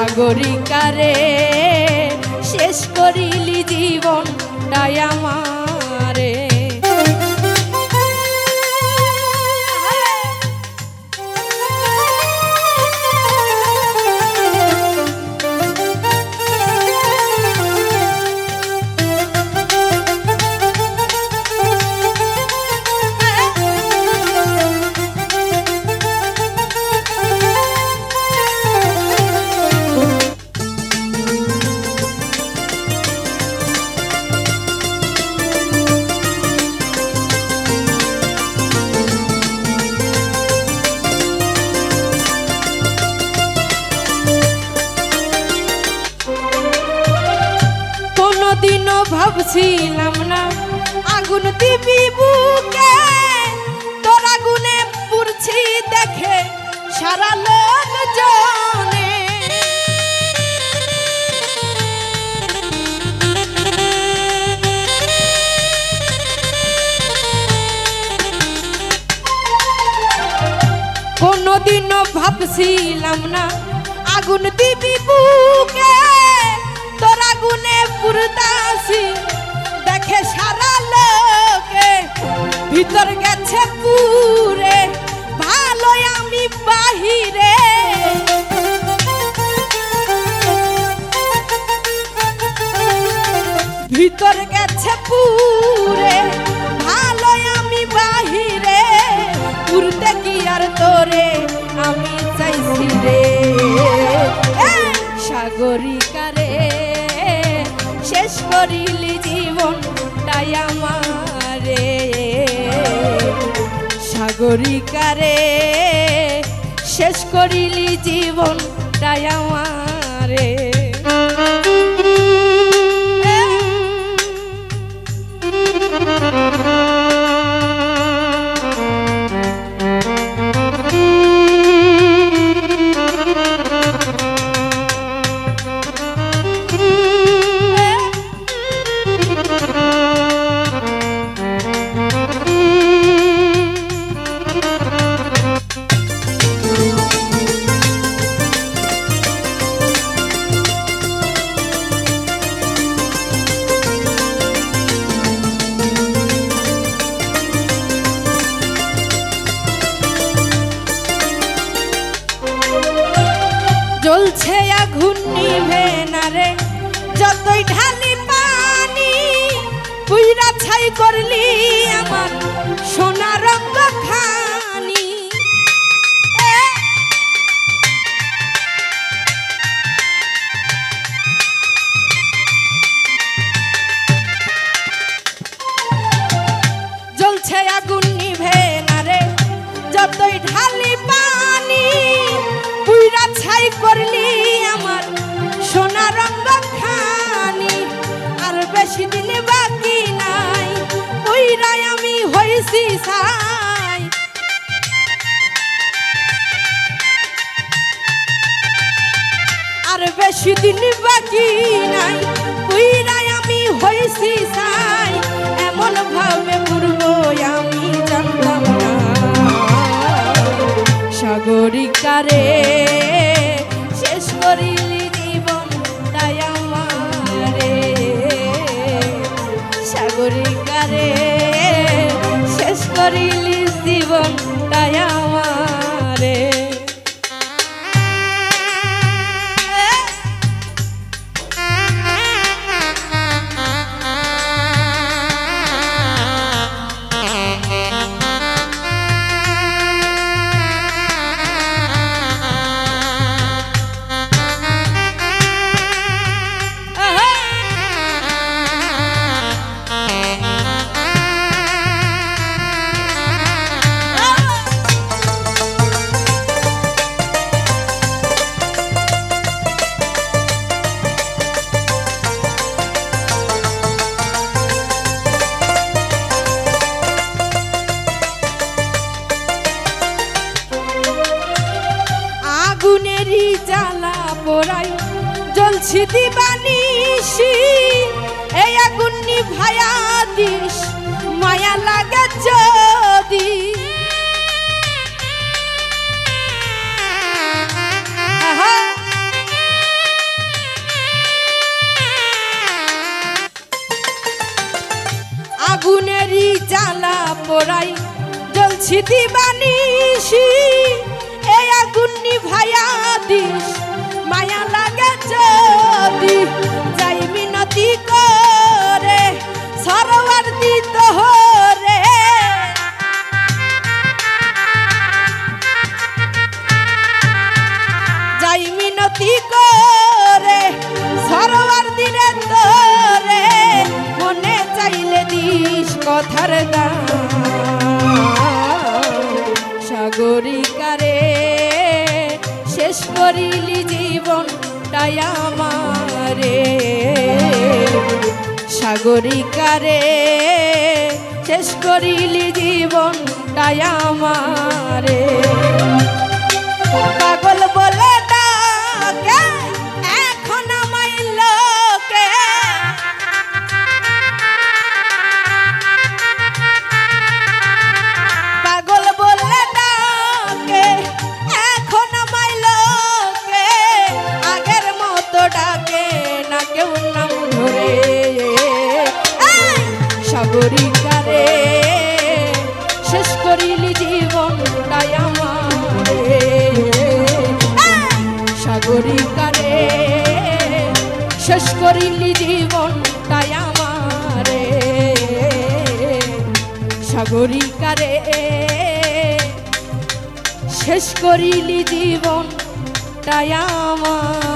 সাগরিকারে শেষ করিলি জীবনটাই আমারে। কোনদিনও ভাবছিলাম না আগুন দিবি বুকে, তোর আগুনে পুড়ছি দেখে সারা লোক জানে। কোনদিনও ভাবছিলাম না আগুন দিবি বুকে, তোর আগুনে পুরতাছি দেখে সারা লোকে। ভিতর গেছে পুরে ভালো আমি বাহিরে, ভিতর গেছে পুরে ভালো আমি বাহিরে। পুরতে কি আর তোরে আমি চাইছি রে, সাগরিকারে শেষ করিলি জীবনটাই আমারে। সাগরিকারে শেষ করিলি জীবনটাই আমারে। জ্বলছে আগুন নিভে না রে যতই ঢালি পানি, পুইরা ছাই করলি আমার সোনা রঙ খানি। জ্বলছে আগুন নিভে না রে যতই ঢালি পানি, পুইরা ছাই করলি আমার সোনা রঙ খানি। আর বেশি দিন বাকি নাই পুইরা আমি হইছি ছাই। আর বেশি দিন বাকি নাই পুইরা আমি হইছি ছাই। এমন ভাবে মরবো আমি জানতাম না, সাগরিকারে শেষ করিলি জীবনটাই আমারে। সাগরিকারে শেষ করিলি জীবনটাই আমারে। জ্বালা পোড়াই জ্বলছি দিবানিশি, এই আগুন নিভায়া দিস মায়া লাগে যদি। জ্বলছি দিবানিশি এই আগুন নিভাইয়া দিস মায়া লাগে যদি যাই মিনতি করে সরোয়ার দিত হরে যাই মিনতি করে সরোয়ার দিলে তোরে মনে চাইলে দিস কথার দাম সাগরিকারে শেষ করিলি জীবনটাই আমারে সাগরিকারে শেষ করিলি জীবনটাই আমারে পাগল বলে ডাকে এখন আমায় লোকে পাগল বলে ডাকে এখন আমায় লোকে আগের মতো ডাকে না কেউ নাম ধরে সাগরিকারে শেষ করিলি জীবনটাই আমারে সাগরিকারে শেষ করিলি জীবনটাই আমারে সাগরিকারে শেষ করিলি জীবনটাই আমার